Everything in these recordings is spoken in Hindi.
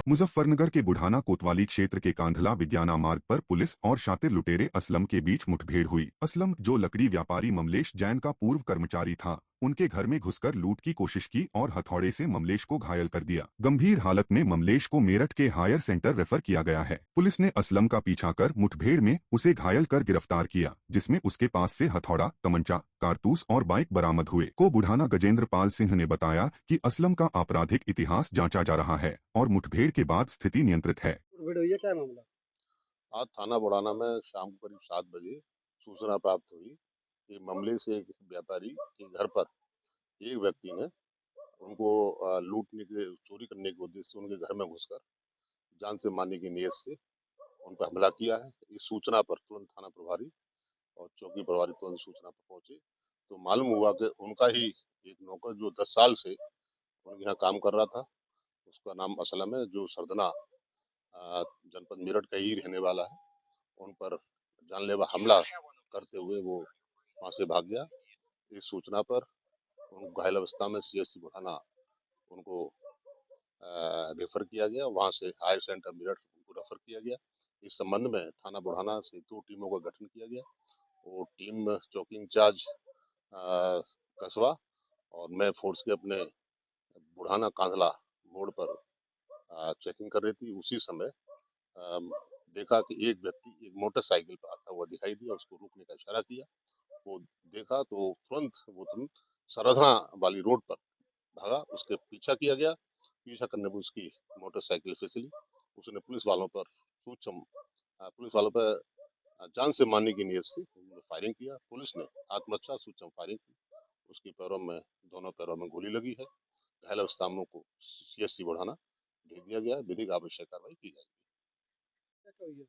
मुजफ्फरनगर के बुढ़ाना कोतवाली क्षेत्र के कांधला विज्ञाना मार्ग पर पुलिस और शातिर लुटेरे असलम के बीच मुठभेड़ हुई। असलम, जो लकड़ी व्यापारी ममलेश जैन का पूर्व कर्मचारी था, उनके घर में घुसकर लूट की कोशिश की और हथौड़े से ममलेश को घायल कर दिया। गंभीर हालत में ममलेश को मेरठ के हायर सेंटर रेफर किया गया है। पुलिस ने असलम का पीछा कर मुठभेड़ में उसे घायल कर गिरफ्तार किया, जिसमें उसके पास से हथौड़ा, तमंचा, कारतूस और बाइक बरामद हुए। को बुढ़ाना गजेंद्र पाल सिंह ने बताया कि असलम का आपराधिक इतिहास जांचा जा रहा है और मुठभेड़ के बाद स्थिति नियंत्रित है। क्या मामला? आज थाना बुढ़ाना में शाम को करीब 7 बजे सूचना प्राप्त हुई कि मामले से एक व्यापारी के घर पर एक व्यक्ति ने उनको लूटने के चोरी करने के उद्देश्य से उनके घर में घुसकर जान से मारने की नीयत से उन पर हमला किया है। इस सूचना पर तुरंत थाना प्रभारी और चौकी प्रभारी तुरंत सूचना पर पहुंचे तो मालूम हुआ कि उनका ही एक नौकर जो 10 साल से उनके यहाँ काम कर रहा था, उसका नाम असलम है, जो सरदना जनपद मेरठ का ही रहने वाला है, उन पर जानलेवा हमला करते हुए वो वहां से भाग गया। इस सूचना पर उनको घायल अवस्था में सीएससी बुढ़ाना उनको रेफर किया गया, वहां से हायर सेंटर मेरठ उनको रेफर किया गया। इस संबंध में थाना बुढ़ाना से 2 टीमों का गठन किया गया। वो टीम चौकी इंचार्ज कस्बा और मैं फोर्स के अपने बुढ़ाना कांधला मोड़ पर चेकिंग कर रही थी। उसी समय देखा कि एक व्यक्ति एक मोटरसाइकिल पर आता हुआ दिखाई दिया, उसको रोकने का इशारा किया। वो देखा तो तुरंत सरधना वाली रोड पर भागा, उसके पीछा किया गया। पीछा करने पर उसकी मोटरसाइकिल फिसली। उसने पुलिस वालों पर जान से मारने की नीयत से फायरिंग किया। पुलिस ने आत्मरक्षा सूचम फायरिंग की। उसके दोनों पैरों में गोली लगी है। घायल अवस्था को सीएससी बुढ़ाना भेज दिया गया है। विधिक आवश्यक कार्रवाई की जाएगी।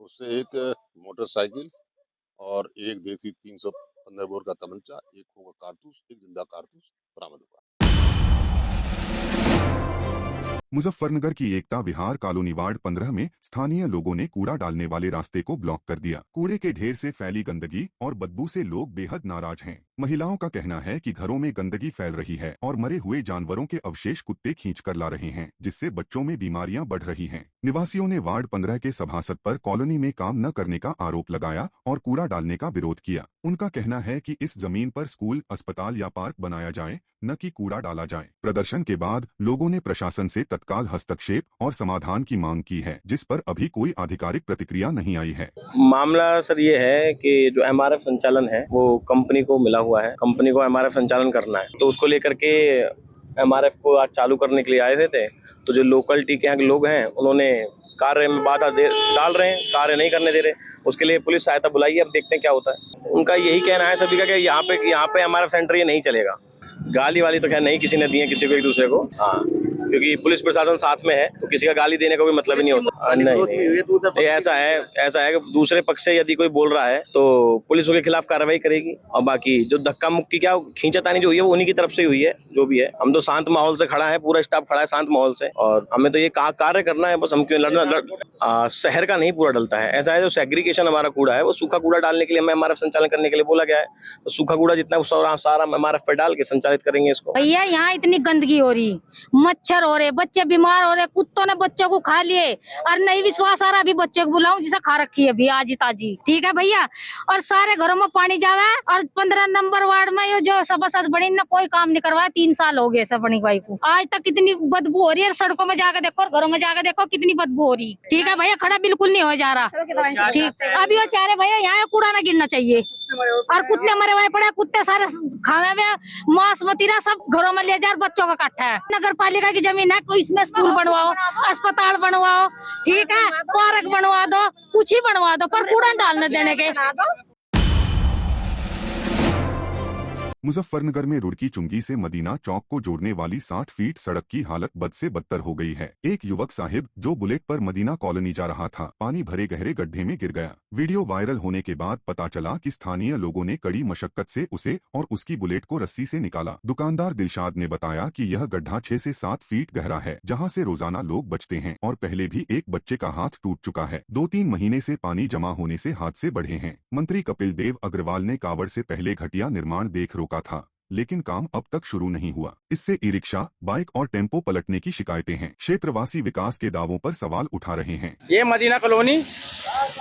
उससे एक मोटरसाइकिल और एक देसी 315 बोर का तमंचा, एक होगा कारतूस, एक जिंदा कारतूस बरामद हुआ। मुजफ्फरनगर की एकता विहार कॉलोनी वार्ड 15 में स्थानीय लोगों ने कूड़ा डालने वाले रास्ते को ब्लॉक कर दिया। कूड़े के ढेर से फैली गंदगी और बदबू से लोग बेहद नाराज हैं। महिलाओं का कहना है कि घरों में गंदगी फैल रही है और मरे हुए जानवरों के अवशेष कुत्ते खींच कर ला रहे हैं, जिससे बच्चों में बीमारियां बढ़ रही हैं। निवासियों ने वार्ड 15 के सभासद पर कॉलोनी में काम न करने का आरोप लगाया और कूड़ा डालने का विरोध किया। उनका कहना है कि इस जमीन पर स्कूल, अस्पताल या पार्क बनाया जाए, न कि कूड़ा डाला जाए। प्रदर्शन के बाद लोगों ने प्रशासन से तत्काल हस्तक्षेप और समाधान की मांग की है, जिस पर अभी कोई आधिकारिक प्रतिक्रिया नहीं आई है। मामला सर ये है कि जो एमआरएफ संचालन है वो कंपनी को मिला हुआ है। कंपनी को एमआरएफ संचालन करना है, तो उसको लेकर के एमआरएफ को आज चालू करने के लिए आए थे। तो जो लोकलिटी के यहाँ के लोग हैं उन्होंने कार्य में बाधा डाल रहे हैं, कार्य नहीं करने दे रहे। उसके लिए पुलिस सहायता बुलाई है, अब देखते हैं क्या होता है। उनका यही कहना है सभी का कि यहाँ पे एमआरएफ सेंटर ये नहीं चलेगा। गाली वाली तो खैर नहीं किसी ने दी है किसी को एक दूसरे को, हाँ, क्योंकि पुलिस प्रशासन साथ में है तो किसी का गाली देने का कोई मतलब ही नहीं होता। नहीं, ऐसा है कि दूसरे पक्ष से यदि कोई बोल रहा है तो पुलिस उसके खिलाफ कार्रवाई करेगी। और बाकी जो धक्का मुक्की क्या खींचातानी जो हुई है वो उन्हीं की तरफ से हुई है। जो भी है, हम तो शांत माहौल से खड़ा है, पूरा स्टाफ खड़ा है शांत माहौल से, और हमें तो ये कार्य करना है बस। हम क्यों शहर का नहीं पूरा डलता है। ऐसा है जो सेग्रीगेशन हमारा कूड़ा है वो सूखा कूड़ा डालने के लिए हमें एमआरएफ संचालन करने के लिए बोला गया है। तो सूखा कूड़ा जितना सारा एमआरएफ पे डाल के संचालित करेंगे इसको। भैया यहाँ इतनी गंदगी हो रही, मच्छर हो रहे, बच्चे बीमार हो रहे, कुत्तों ने बच्चों को खा लिए। और नहीं विश्वास आ रहा, अभी बच्चे को बुलाऊं जिसे खा रखी है अभी आज ताजी। ठीक है भैया, और सारे घरों में पानी जावा। और 15 नंबर वार्ड में ये जो सभासद बनी ने कोई काम नहीं करवाया। 3 साल हो गए सब बनी भाई को, आज तक कितनी बदबू हो रही है। सड़कों में जाकर देखो और घरों में जाकर देखो कितनी बदबू हो रही। ठीक है भैया, खड़ा बिल्कुल नहीं हो जा रहा। ठीक, अभी वो चाह रहे भैया यहाँ कूड़ा ना गिरना चाहिए। और कुत्ते मरे हुए पड़े, कुत्ते सारे खावे में मांस मतीरा सब घरों में ले जा, बच्चों का इकट्ठा है। नगर पालिका की जमीन है, कोई इसमें स्कूल बनवाओ, अस्पताल बनवाओ, ठीक है, पार्क बनवा दो, कुछ ही बनवा दो, पर कूड़ा डालने देने के। मुजफ्फरनगर में रुड़की चुंगी से मदीना चौक को जोड़ने वाली 60 फीट सड़क की हालत बद से बदतर हो गई है। एक युवक साहिब जो बुलेट पर मदीना कॉलोनी जा रहा था, पानी भरे गहरे गड्ढे में गिर गया। वीडियो वायरल होने के बाद पता चला कि स्थानीय लोगों ने कड़ी मशक्कत से उसे और उसकी बुलेट को रस्सी से निकाला। दुकानदार दिलशाद ने बताया कि यह गड्ढा 6 से 7 फीट गहरा है, जहां से रोजाना लोग बचते हैं और पहले भी एक बच्चे का हाथ टूट चुका है। 2-3 महीने से पानी जमा होने से हादसे बढ़े हैं। मंत्री कपिल देव अग्रवाल ने कावड़ से पहले घटिया निर्माण देख रोका था। लेकिन काम अब तक शुरू नहीं हुआ। इससे ई रिक्शा, बाइक और टेम्पो पलटने की शिकायतें हैं। क्षेत्रवासी विकास के दावों पर सवाल उठा रहे हैं। ये मदीना कॉलोनी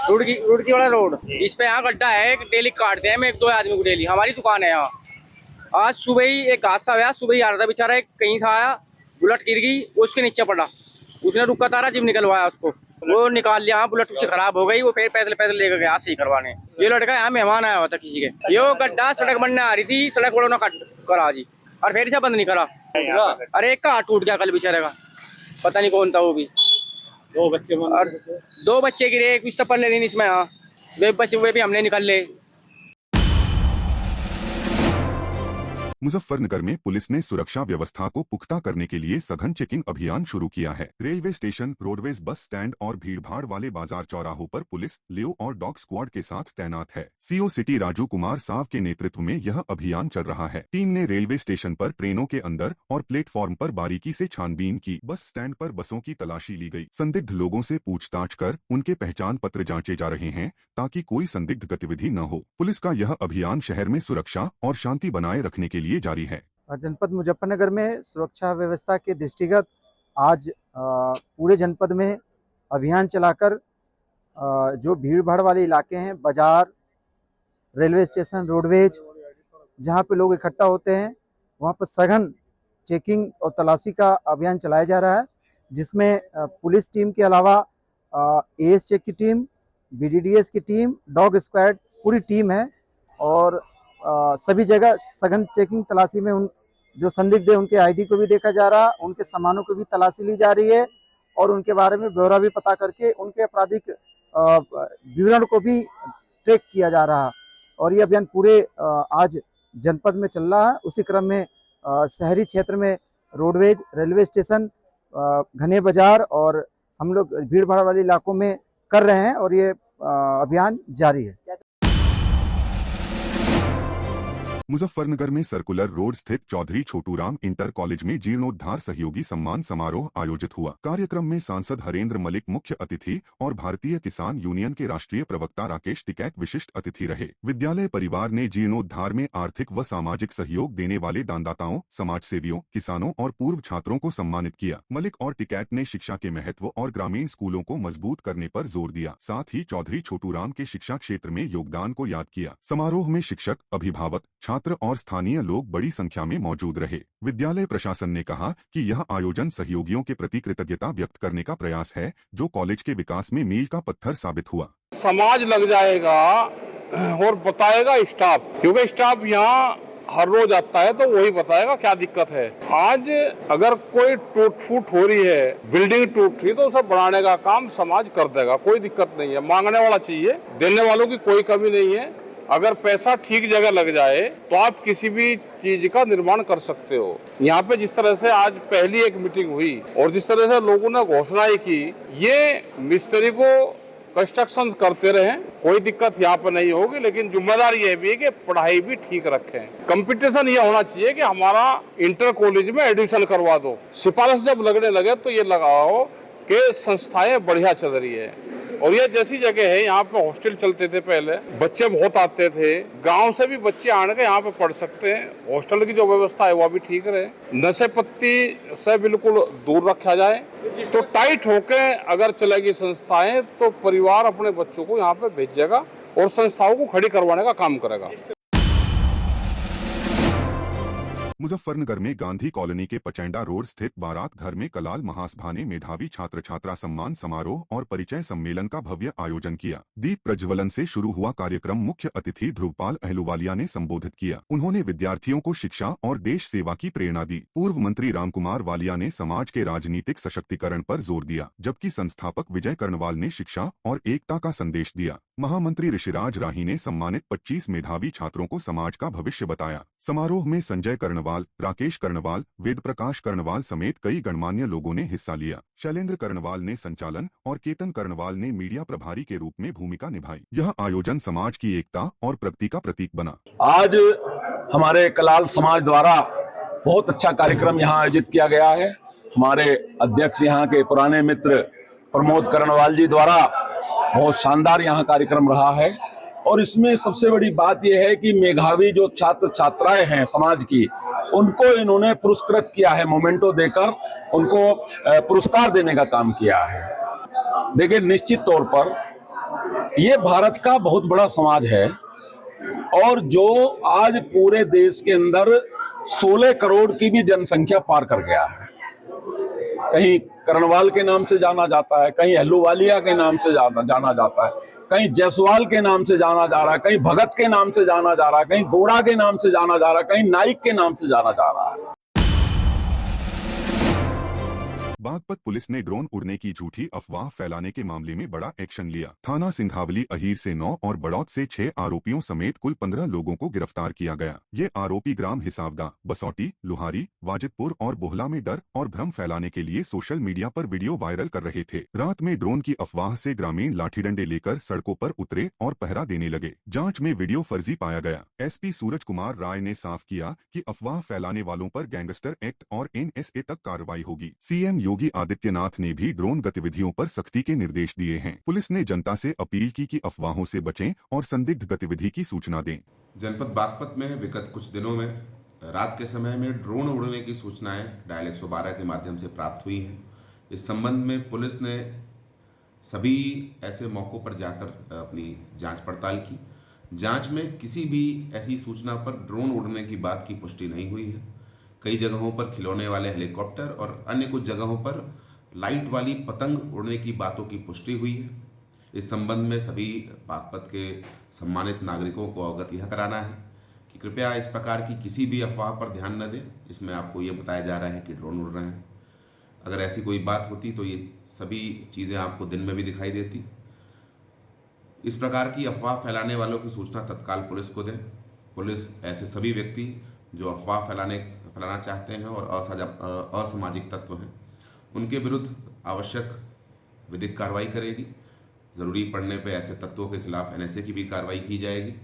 रुड़की वाला रोड, इस पे यहाँ गड्ढा है, डेली काटते हैं हम 1-2 आदमी को डेली। हमारी दुकान है यहाँ। आज सुबह ही एक हादसा हुआ, सुबह ही आ रहा था बेचारा, एक कहीं से आया, बुलेट गिर गई, उसके नीचे पड़ा, उसने रुका तारा जिम निकलवाया उसको, वो निकाल लिया। बुलेट उससे खराब हो गई, वो फिर पैदल लेकर गया सही करवाने। ये लड़का यहाँ मेहमान आया हुआ था किसी के, ये गड्ढा सड़क बनने आ रही थी, सड़क वालों ने करा जी, और फिर से बंद नहीं करा। अरे एक का हाथ टूट गया कल बेचारे का, पता नहीं कौन था वो भी। 2 बच्चे गिरे, कुछ तो पढ़ने नहीं इसमें। हाँ, वे भी हमने निकाल ले। मुजफ्फरनगर में पुलिस ने सुरक्षा व्यवस्था को पुख्ता करने के लिए सघन चेकिंग अभियान शुरू किया है। Railway station, roadways bus stand और भीड़भाड़ वाले बाजार चौराहों पर पुलिस लियो और डॉग स्क्वाड के साथ तैनात है। सीओ सिटी राजू कुमार साव के नेतृत्व में यह अभियान चल रहा है। टीम ने रेलवे स्टेशन पर, ट्रेनों के अंदर और प्लेटफॉर्म पर बारीकी से छानबीन की। बस स्टैंड पर बसों की तलाशी ली गई। संदिग्ध लोगों से पूछताछ कर उनके पहचान पत्र जांचे जा रहे हैं ताकि कोई संदिग्ध गतिविधि न हो। पुलिस का यह अभियान शहर में सुरक्षा और शांति बनाए रखने के लिए जारी है। जनपद मुजफ्फरनगर में सुरक्षा व्यवस्था के दृष्टिगत आज पूरे जनपद में अभियान चलाकर जो भीड़ भाड़ वाले इलाके हैं, बाजार, रेलवे स्टेशन, रोडवेज, जहां पे लोग इकट्ठा होते हैं, वहां पर सघन चेकिंग और तलाशी का अभियान चलाया जा रहा है, जिसमें पुलिस टीम के अलावा एएस चेक की टीम, बीडीडीएस की टीम, डॉग स्क्वाड पूरी टीम है। और सभी जगह सघन चेकिंग तलाशी में उन जो संदिग्ध है उनके आईडी को भी देखा जा रहा, उनके सामानों को भी तलाशी ली जा रही है और उनके बारे में ब्यौरा भी पता करके उनके आपराधिक विवरण को भी ट्रैक किया जा रहा। और ये अभियान पूरे आज जनपद में चल रहा है। उसी क्रम में शहरी क्षेत्र में रोडवेज, रेलवे स्टेशन, घने बाजार और हम लोग भीड़ भाड़ वाले इलाकों में कर रहे हैं और ये अभियान जारी है। मुजफ्फरनगर में सर्कुलर रोड स्थित चौधरी छोटूराम इंटर कॉलेज में जीर्णोद्धार सहयोगी सम्मान समारोह आयोजित हुआ। कार्यक्रम में सांसद हरेंद्र मलिक मुख्य अतिथि और भारतीय किसान यूनियन के राष्ट्रीय प्रवक्ता राकेश टिकैत विशिष्ट अतिथि रहे। विद्यालय परिवार ने जीर्णोद्धार में आर्थिक व सामाजिक सहयोग देने वाले दानदाताओं, समाजसेवियों, किसानों और पूर्व छात्रों को सम्मानित किया। मलिक और टिकैत ने शिक्षा के महत्व और ग्रामीण स्कूलों को मजबूत करने पर जोर दिया। साथ ही चौधरी छोटूराम के शिक्षा क्षेत्र में योगदान को याद किया। समारोह में शिक्षक, अभिभावक, छात्र और स्थानीय लोग बड़ी संख्या में मौजूद रहे। विद्यालय प्रशासन ने कहा कि यह आयोजन सहयोगियों के प्रति कृतज्ञता व्यक्त करने का प्रयास है, जो कॉलेज के विकास में मील का पत्थर साबित हुआ। समाज लग जाएगा और बताएगा स्टाफ, क्योंकि स्टाफ यहाँ हर रोज आता है तो वही बताएगा क्या दिक्कत है। आज अगर कोई टूट फूट हो रही है, बिल्डिंग टूट रही, तो उसे बनाने का काम समाज कर देगा, कोई दिक्कत नहीं है। मांगने वाला चाहिए, देने वालों की कोई कमी नहीं है। अगर पैसा ठीक जगह लग जाए तो आप किसी भी चीज का निर्माण कर सकते हो। यहाँ पे जिस तरह से आज पहली एक मीटिंग हुई और जिस तरह से लोगों ने घोषणाएं की, ये मिस्त्री को कंस्ट्रक्शन करते रहे, कोई दिक्कत यहाँ पे नहीं होगी। लेकिन जिम्मेदारी ये भी है कि पढ़ाई भी ठीक रखें। कंपटीशन ये होना चाहिए कि हमारा इंटर कॉलेज में एडमिशन करवा दो। सिफारिश जब लगने लगे तो ये लगाओ कि संस्थाएं बढ़िया चल रही है। और ये जैसी जगह है, यहाँ पे हॉस्टल चलते थे पहले, बच्चे बहुत आते थे, गांव से भी बच्चे आने के यहाँ पे पढ़ सकते हैं। हॉस्टल की जो व्यवस्था है वो भी ठीक रहे, नशे पत्ती से बिल्कुल दूर रखा जाए। तो टाइट होके अगर चलेगी संस्थाएं तो परिवार अपने बच्चों को यहाँ पे भेजेगा और संस्थाओं को खड़ी करवाने का काम करेगा। मुजफ्फरनगर में गांधी कॉलोनी के पचैंडा रोड स्थित बारात घर में कलाल महासभा ने मेधावी छात्र छात्रा सम्मान समारोह और परिचय सम्मेलन का भव्य आयोजन किया। दीप प्रज्वलन से शुरू हुआ कार्यक्रम मुख्य अतिथि ध्रुवपाल अहलूवालिया ने संबोधित किया। उन्होंने विद्यार्थियों को शिक्षा और देश सेवा की प्रेरणा दी। पूर्व मंत्री रामकुमार वालिया ने समाज के राजनीतिक सशक्तिकरण पर जोर दिया, जबकि संस्थापक विजय कर्णवाल ने शिक्षा और एकता का संदेश दिया। महामंत्री ऋषिराज राही ने सम्मानित 25 मेधावी छात्रों को समाज का भविष्य बताया। समारोह में संजय कर्णवाल, राकेश कर्णवाल, वेद प्रकाश कर्णवाल समेत कई गणमान्य लोगों ने हिस्सा लिया। शैलेंद्र कर्णवाल ने संचालन और केतन कर्णवाल ने मीडिया प्रभारी के रूप में भूमिका निभाई। यह आयोजन समाज की एकता और प्रगति का प्रतीक बना। आज हमारे कलाल समाज द्वारा बहुत अच्छा कार्यक्रम यहाँ आयोजित किया गया है। हमारे अध्यक्ष यहाँ के पुराने मित्र प्रमोद कर्णवाल जी द्वारा बहुत शानदार यहाँ कार्यक्रम रहा है और इसमें सबसे बड़ी बात यह है कि मेधावी जो छात्र छात्राएं हैं समाज की, उनको इन्होंने पुरस्कृत किया है, मोमेंटो देकर उनको पुरस्कार देने का काम किया है। देखिए, निश्चित तौर पर ये भारत का बहुत बड़ा समाज है और जो आज पूरे देश के अंदर 16 करोड़ की भी जनसंख्या पार कर गया है। कहीं कर्णवाल के नाम से जाना जाता है, कहीं अहलूवालिया के नाम से जाना जाता है, कहीं जायसवाल के नाम से जाना जा रहा है, कहीं भगत के नाम से जाना जा रहा है, कहीं गोड़ा के नाम से जाना जा रहा है, कहीं नाइक के नाम से जाना जा रहा है। बागपत पुलिस ने ड्रोन उड़ने की झूठी अफवाह फैलाने के मामले में बड़ा एक्शन लिया। थाना सिंघावली अहीर से 9 और बड़ौत से 6 आरोपियों समेत कुल 15 लोगों को गिरफ्तार किया गया। ये आरोपी ग्राम हिसावदा, बसौटी, लुहारी, वाजिदपुर और बोहला में डर और भ्रम फैलाने के लिए सोशल मीडिया पर वीडियो वायरल कर रहे थे। रात में ड्रोन की अफवाह से ग्रामीण लाठी-डंडे लेकर सड़कों पर उतरे और पहरा देने लगे। जाँच में वीडियो फर्जी पाया गया। SP सूरज कुमार राय ने साफ किया कि अफवाह फैलाने वालों पर गैंगस्टर एक्ट और NSA तक कार्रवाई होगी। CM योगी आदित्यनाथ ने भी ड्रोन गतिविधियों पर सख्ती के निर्देश दिए हैं। पुलिस ने जनता से अपील की कि अफवाहों से बचें और संदिग्ध गतिविधि की सूचना दें। जनपद बागपत में विगत कुछ दिनों में रात के समय में ड्रोन उड़ने की सूचनाएं डायल 112 के माध्यम से प्राप्त हुई हैं। इस संबंध में पुलिस ने सभी ऐसे मौकों पर जाकर अपनी जांच पड़ताल की। जांच में किसी भी ऐसी सूचना पर ड्रोन उड़ने की बात की पुष्टि नहीं हुई है। कई जगहों पर खिलौने वाले हेलीकॉप्टर और अन्य कुछ जगहों पर लाइट वाली पतंग उड़ने की बातों की पुष्टि हुई है। इस संबंध में सभी बागपत के सम्मानित नागरिकों को अवगत यह कराना है कि कृपया इस प्रकार की किसी भी अफवाह पर ध्यान न दें जिसमें आपको ये बताया जा रहा है कि ड्रोन उड़ रहे हैं। अगर ऐसी कोई बात होती तो ये सभी चीज़ें आपको दिन में भी दिखाई देती। इस प्रकार की अफवाह फैलाने वालों की सूचना तत्काल पुलिस को दें। पुलिस ऐसे सभी व्यक्ति जो अफवाह फैलाना चाहते हैं और असामाजिक तत्व हैं, उनके विरुद्ध आवश्यक विधिक कार्रवाई करेगी। जरूरी पड़ने पर ऐसे तत्वों के खिलाफ NSA की भी कार्रवाई की जाएगी।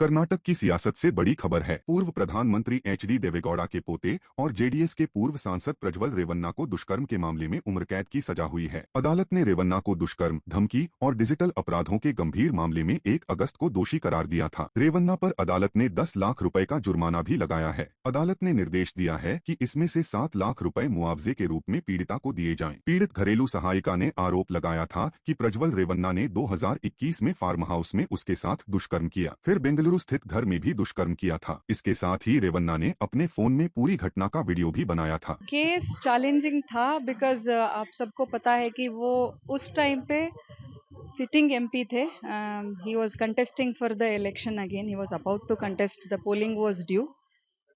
कर्नाटक की सियासत से बड़ी खबर है। पूर्व प्रधानमंत्री HD देवेगौड़ा के पोते और JDS के पूर्व सांसद प्रज्वल रेवन्ना को दुष्कर्म के मामले में उम्र कैद की सजा हुई है। अदालत ने रेवन्ना को दुष्कर्म, धमकी और डिजिटल अपराधों के गंभीर मामले में 1 अगस्त को दोषी करार दिया था। रेवन्ना पर अदालत ने 10 लाख रुपए का जुर्माना भी लगाया है। अदालत ने निर्देश दिया है कि इसमें से 7 लाख रुपए मुआवजे के रूप में पीड़िता को दिए जाएं। पीड़ित घरेलू सहायिका ने आरोप लगाया था कि प्रज्वल रेवन्ना ने 2021 में फार्म हाउस में उसके साथ दुष्कर्म किया, फिर बेंगलुरु स्थित घर में भी दुष्कर्म किया था। इसके साथ ही रेवन्ना ने अपने फोन में पूरी घटना का वीडियो भी बनाया था। केस चैलेंजिंग था बिकॉज आप सबको पता है कि वो उस टाइम पे सिटिंग MP थे। He was contesting for the election again. He was about to contest, the polling was due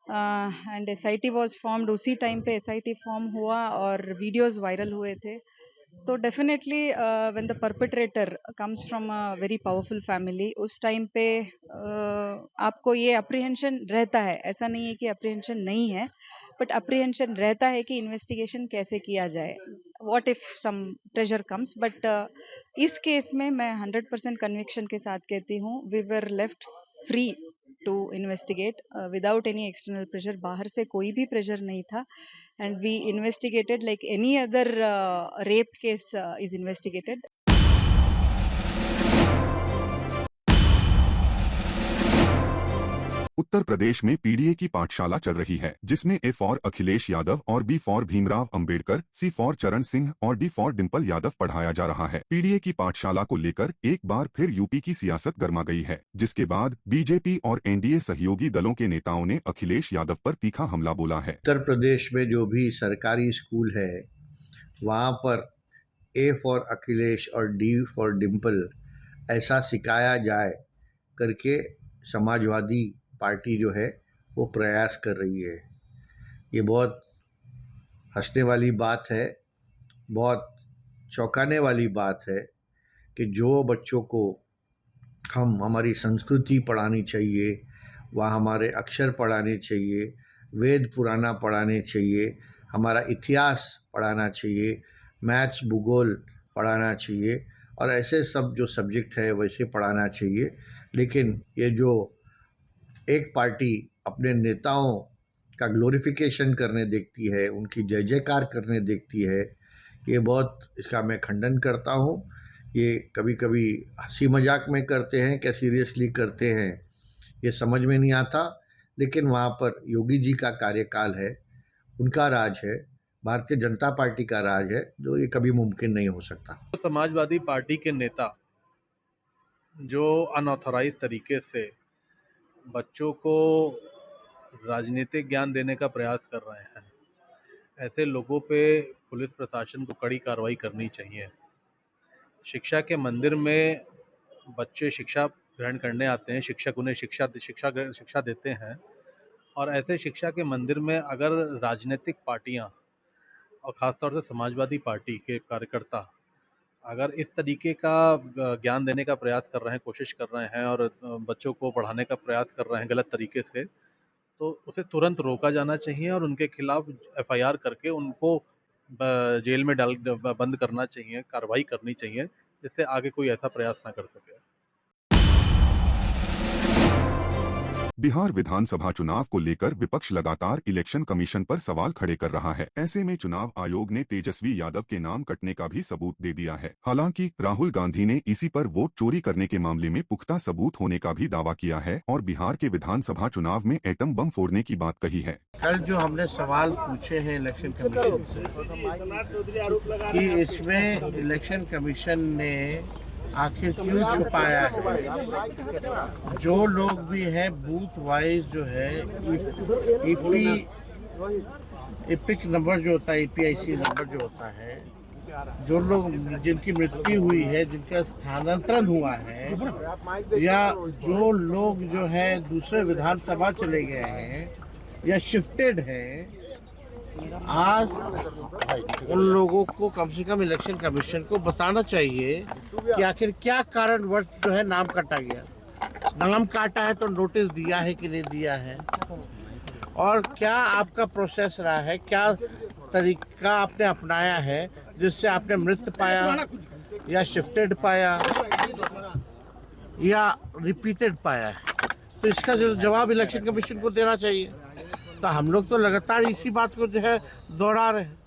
and SIT was formed. उसी टाइम पे SIT फॉर्म हुआ और वीडियोस वायरल हुए थे। तो definitely when the perpetrator comes from a very powerful family, उस टाइम पे आपको ये अप्रीहेंशन रहता है। ऐसा नहीं है कि अप्रीहेंशन नहीं है, बट अप्रीहेंशन रहता है कि इन्वेस्टिगेशन कैसे किया जाए, what if some pressure comes. But इस केस में मैं 100% कन्विक्शन के साथ कहती हूँ, we were left free to investigate without any external pressure. बाहर से कोई भी प्रेशर नहीं था and we investigated like any other rape case is investigated. Uttar Pradesh में PDA की पाठशाला चल रही है, जिसमें A फॉर अखिलेश यादव और B for Bhimrao Ambedkar, C for चरण सिंह और D फॉर डिम्पल यादव पढ़ाया जा रहा है। PDA की पाठशाला को लेकर एक बार फिर यूपी की सियासत गर्मा गई है, जिसके बाद BJP और NDA सहयोगी दलों के नेताओं ने अखिलेश यादव पर तीखा हमला बोला है। उत्तर प्रदेश में जो भी सरकारी स्कूल है, वहाँ पर A फॉर अखिलेश और D फॉर डिम्पल ऐसा सिखाया जाए करके समाजवादी पार्टी जो है वो प्रयास कर रही है। ये बहुत हंसने वाली बात है, बहुत चौंकाने वाली बात है कि जो बच्चों को हमारी संस्कृति पढ़ानी चाहिए, वहाँ हमारे अक्षर पढ़ाने चाहिए, वेद पुराना पढ़ाने चाहिए, हमारा इतिहास पढ़ाना चाहिए, मैथ्स भूगोल पढ़ाना चाहिए और ऐसे सब जो सब्जेक्ट है वैसे पढ़ाना चाहिए। लेकिन ये जो एक पार्टी अपने नेताओं का ग्लोरिफिकेशन करने देखती है, उनकी जय जयकार करने देखती है, ये बहुत, इसका मैं खंडन करता हूँ ये कभी कभी हंसी मजाक में करते हैं क्या सीरियसली करते हैं ये समझ में नहीं आता, लेकिन वहाँ पर योगी जी का कार्यकाल है, उनका राज है, भारतीय जनता पार्टी का राज है, जो ये कभी मुमकिन नहीं हो सकता। समाजवादी पार्टी के नेता जो अनऑथराइज तरीके से बच्चों को राजनीतिक ज्ञान देने का प्रयास कर रहे हैं, ऐसे लोगों पे पुलिस प्रशासन को कड़ी कार्रवाई करनी चाहिए। शिक्षा के मंदिर में बच्चे शिक्षा ग्रहण करने आते हैं, शिक्षक उन्हें शिक्षा देते हैं, और ऐसे शिक्षा के मंदिर में अगर राजनीतिक पार्टियां और ख़ासतौर से समाजवादी पार्टी के कार्यकर्ता अगर इस तरीके का ज्ञान देने का प्रयास कर रहे हैं, कोशिश कर रहे हैं और बच्चों को पढ़ाने का प्रयास कर रहे हैं गलत तरीके से, तो उसे तुरंत रोका जाना चाहिए और उनके खिलाफ एफआईआर करके उनको जेल में बंद करना चाहिए, कार्रवाई करनी चाहिए, जिससे आगे कोई ऐसा प्रयास ना कर सके। बिहार विधानसभा चुनाव को लेकर विपक्ष लगातार इलेक्शन कमीशन पर सवाल खड़े कर रहा है। ऐसे में चुनाव आयोग ने तेजस्वी यादव के नाम कटने का भी सबूत दे दिया है। हालांकि राहुल गांधी ने इसी पर वोट चोरी करने के मामले में पुख्ता सबूत होने का भी दावा किया है और बिहार के विधानसभा चुनाव में एटम बम फोड़ने की बात कही है। कल जो हमने सवाल पूछे हैं इलेक्शन कमीशन से कि इसमें इलेक्शन कमीशन ने आखिर क्यों छुपाया है। जो लोग भी हैं बूथ वाइज जो है एपिक नंबर जो होता है, EPIC नंबर जो होता है, जो लोग जिनकी मृत्यु हुई है, जिनका स्थानांतरण हुआ है, या जो लोग जो है दूसरे विधानसभा चले गए हैं या शिफ्टेड हैं, आज उन लोगों को कम से कम इलेक्शन कमीशन को बताना चाहिए कि आखिर क्या कारणवश जो है नाम काटा गया। नाम काटा है तो नोटिस दिया है कि नहीं दिया है, और क्या आपका प्रोसेस रहा है, क्या तरीका आपने अपनाया है जिससे आपने मृत पाया या शिफ्टेड पाया या रिपीटेड पाया है। तो इसका जो जवाब इलेक्शन कमीशन को देना चाहिए। तो हम लोग तो लगातार इसी बात को जो है दोहरा रहे हैं।